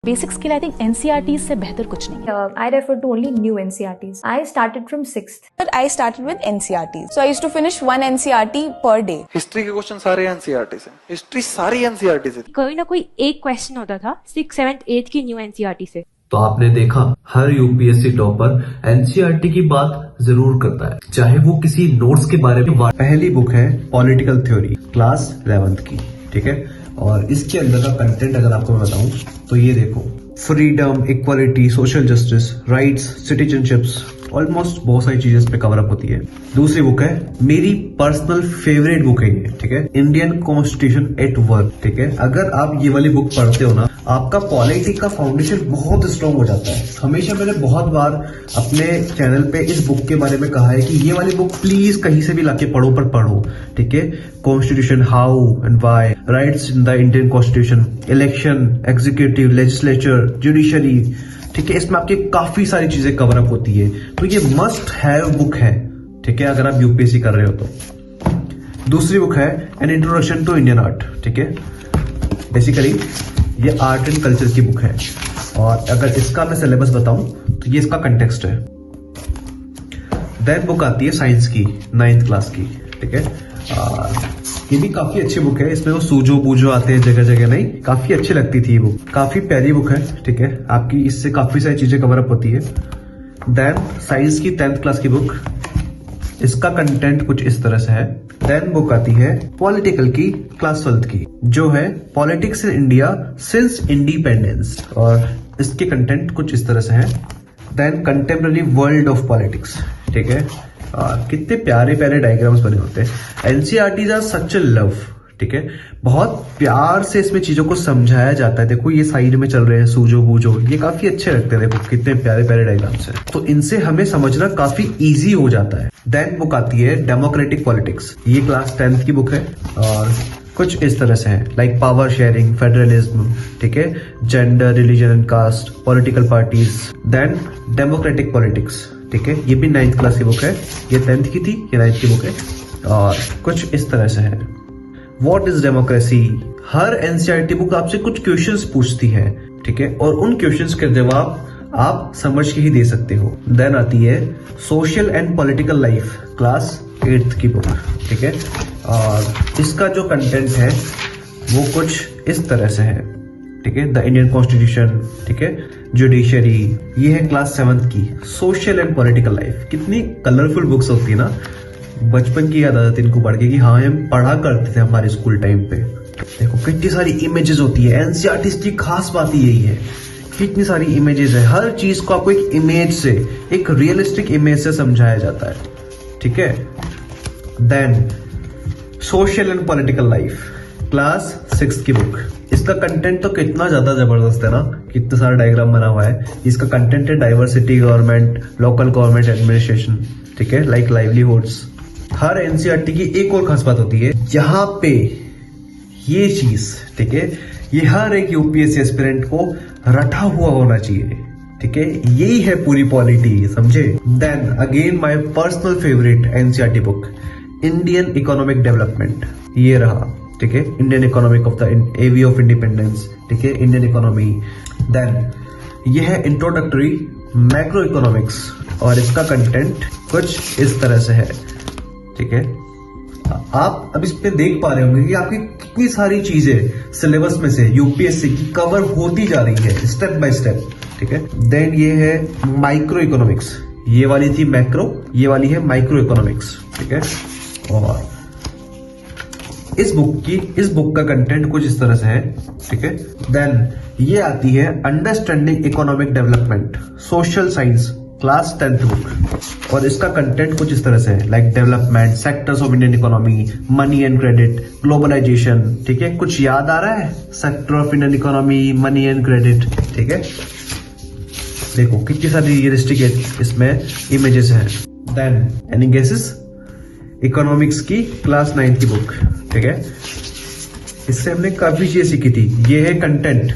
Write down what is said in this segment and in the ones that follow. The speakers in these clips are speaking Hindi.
Basic skill I think NCERT से बेहतर कुछ नहीं। I refer to only new NCERTs. I started from 6th. But I started with NCERT. So I used to finish one NCERT per day. History के क्वेश्चन सारे एनसीईआरटी से, हिस्ट्री सारी एनसीईआरटी से। कोई ना कोई एक क्वेश्चन होता था 6th, 7th, 8th की न्यू एनसीईआरटी से। तो आपने देखा हर यूपीएससी टॉपर एनसीईआरटी की बात जरूर करता है, चाहे वो किसी नोट्स के बारे में। पहली बुक है पॉलिटिकल थ्योरी क्लास 11th की, ठीक है। और इसके अंदर का कंटेंट अगर आपको मैं बताऊं तो ये देखो, freedom, equality, social justice, rights, citizenships, almost बहुत सारी चीजें इस पे कवर अप होती है। दूसरी बुक है, मेरी पर्सनल फेवरेट बुक है ये, ठीक है, इंडियन कॉन्स्टिट्यूशन एट वर्क, ठीक है। अगर आप ये वाली बुक पढ़ते हो ना, आपका पॉलिटिक्स का फाउंडेशन बहुत स्ट्रांग हो जाता है। हमेशा मैंने बहुत बार अपने चैनल पे इस बुक के बारे में कहा है कि ये वाली बुक प्लीज कहीं से भी लाके पढ़ो, पर पढ़ो, ठीक है। Constitution, how and why, rights in the Indian constitution, election, executive, legislature, judiciary, ठीक है। इसमें आपकी काफी सारी चीजें कवर अप होती है, तो ये मस्ट हैव बुक है, ठीक है, अगर आप यूपीएससी कर रहे हो तो। दूसरी बुक है an introduction to Indian art, ठीक है। बेसिकली ये आर्ट एंड कल्चर की बुक है, और अगर इसका मैं सिलेबस बताऊं तो ये इसका कंटेक्स्ट है। देन बुक आती है साइंस की 9th क्लास की, ठीक है। ये भी काफी अच्छी बुक है, इसमें वो सूजो बूजो आते हैं जगह जगह, नहीं, काफी अच्छी लगती थी ये बुक, काफी प्यारी बुक है, ठीक है। आपकी इससे काफी सारी चीजें कवर अप होती है। देन साइंस की 10th क्लास की बुक, इसका कंटेंट कुछ इस तरह से है। देन बुक आती है पॉलिटिकल की क्लास 12th की, जो है politics in India since independence, और इसके कंटेंट कुछ इस तरह से है। Then contemporary world of politics, ठीक है। कितने प्यारे प्यारे डायग्राम्स बने होते हैं। NCERT are such a love, ठीक है, बहुत प्यार से इसमें चीजों को समझाया जाता है। देखो ये साइड में चल रहे हैं सूजो बूजो, ये काफी अच्छे लगते हैं, देखो कितने प्यारे प्यारे डायग्राम्स हैं, तो इनसे हमें समझना काफी इजी हो जाता है। देन बुक आती है डेमोक्रेटिक पॉलिटिक्स, ये क्लास 10th की बुक है, और कुछ इस तरह से है, लाइक पावर शेयरिंग, फेडरलिज्म, ठीक है, gender, religion and caste, political parties. Then democratic politics, ठीक है, ये भी 9th क्लास की बुक है, ये 10th की थी, ये 9th की बुक है, और कुछ इस तरह से है। What is democracy, her NCERT book आपसे कुछ क्वेश्चंस पूछती है, ठीक है, और उन क्वेश्चंस के जवाब आप समझ के ही दे सकते हो। देन आती है social and political life, class 8th की बुक, ठीक है, और इसका जो कंटेंट है वो कुछ इस तरह से है, ठीक है। द इंडियन कॉन्स्टिट्यूशन, ठीक है, जुडिशरी, ये है क्लास 7th की सोशल एंड पॉलिटिकल लाइफ। कितनी कलरफुल बुक्स होती है ना, बचपन की याद आ जाती है इनको पढ़ के कि हाँ हम पढ़ा करते थे हमारे स्कूल टाइम पे। देखो कितनी सारी इमेजेस होती है, एनसीईआरटी की खास बात यही है, कितनी सारी इमेजेस है, हर चीज को आपको एक इमेज से, एक रियलिस्टिक इमेज से समझाया जाता है, ठीक है। Then social and political life, class 6th की बुक, इसका कंटेंट तो कितना ज्यादा जबरदस्त है ना, कितना सारा डायग्राम बना हुआ है। इसका कंटेंट है diversity, government, local government administration, ठीक है, लाइक लाइवलीहुड्स। हर एनसीईआरटी की एक और खास बात होती है, यहाँ पे ये चीज, ठीक है, ये हर एक यूपीएससी एस्पिरेंट को रटा हुआ होना चाहिए, ठीक है, यही है पूरी पॉलिटी, समझे। Then again my personal favourite NCERT book, Indian economic development, ये रहा, ठीक है, Indian economic of the eve of independence, ठीक है, इंडियन इकोनॉमी। देन ये है इंट्रोडक्टरी मैक्रो इकोनॉमिक्स, और इसका कंटेंट कुछ इस तरह से है, ठीक है। आप अब इस पे देख पा रहे होंगे कि आपकी कितनी सारी चीजें सिलेबस में से यूपीएससी की कवर होती जा रही है स्टेप बाय स्टेप, ठीक है। देन ये है माइक्रो इकोनॉमिक्स, ये वाली थी मैक्रो, ये वाली है माइक्रो इकोनॉमिक्स, ठीक है। और इस बुक का कंटेंट कुछ इस तरह से है, ठीक है। देन ये आती है understanding economic development, social science, class 10th book, और इसका कंटेंट कुछ इस तरह से है, like development, sectors of Indian economy, money and credit, globalisation, ठीक है। कुछ याद आ रहा है, sector of Indian economy, money and credit, ठीक है। देखो कितनी सारी रियलिस्टिक इसमें इमेजेस हैं। देन एनी गेसेस, इकोनॉमिक्स की क्लास 9th की बुक, ठीक है, इससे हमने काफी चीजें सीखी थी। ये है content,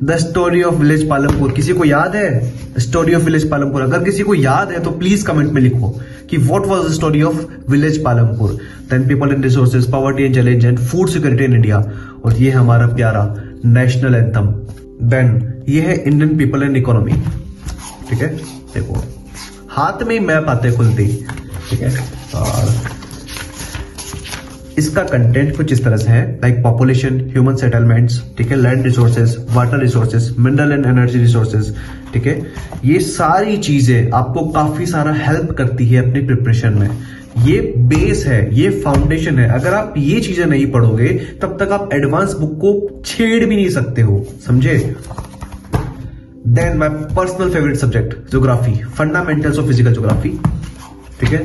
the story of village Palampur, किसी को याद है स्टोरी ऑफ विलेज पालमपुर? अगर किसी को याद है तो प्लीज कमेंट में लिखो कि what was the story of village Palampur. Then people and resources, poverty and challenge and food security in India, और ये हमारा प्यारा नेशनल एंथम देन ये है इंडियन पीपल एंड इकोनॉमी, ठीक है। देखो हाथ में ही मैप आते खुलते ही, ठीक है। और इसका कंटेंट कुछ इस तरह से है, लाइक पॉपुलेशन, ह्यूमन सेटलमेंट्स, ठीक है, land resources, water resources, mineral and energy resources, ठीक है। ये सारी चीजें आपको काफी सारा हेल्प करती है अपनी प्रिपरेशन में। ये बेस है, ये फाउंडेशन है। अगर आप ये चीजें नहीं पढ़ोगे तब तक आप एडवांस बुक को छेड़ भी नहीं सकते हो, समझे। Then my personal favourite subject geography, fundamentals of physical geography, ठीक है।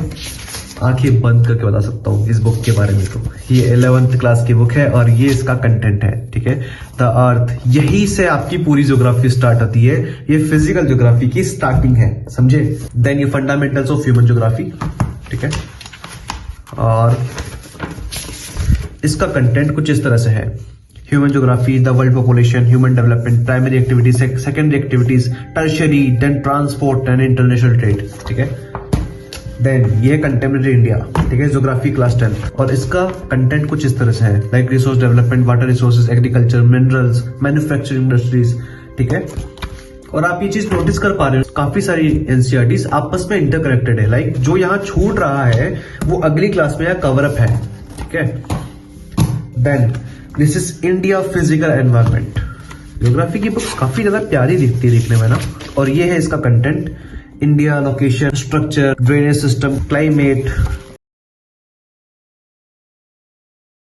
आंखें बंद करके बता सकता हूं इस बुक के बारे में। तो ये 11th क्लास की बुक है और ये इसका कंटेंट है, ठीक है। द अर्थ, यही से आपकी पूरी ज्योग्राफी स्टार्ट होती है। ये फिजिकल ज्योग्राफी की स्टार्टिंग है, समझे। देन ये फंडामेंटल्स ऑफ ह्यूमन ज्योग्राफी, ठीक है। और इसका कंटेंट कुछ इस तरह से है, human geography, the world population, human development, primary activities, secondary activities, tertiary, then transport and international trade, ठीक है। देन ये कंटेम्परेरी इंडिया, ठीक है, ज्योग्राफी क्लास 10। और इसका कंटेंट कुछ इस तरह से है, like resource development, water resources, agriculture, minerals, manufacturing industries, ठीक है। और आप ये चीज नोटिस कर पा रहे हो, काफी सारी एनसीईआरटीज आपस में इंटरकनेक्टेड है। लाइक जो यहाँ छूट रहा है वो अगली क्लास में यहाँ कवर अप है, ठीक है। Then this is India physical environment. Geography की बुक्स काफी ज्यादा प्यारी दिखती है देखने में ना। और ये है इसका content, India, location, structure, drainage system, climate,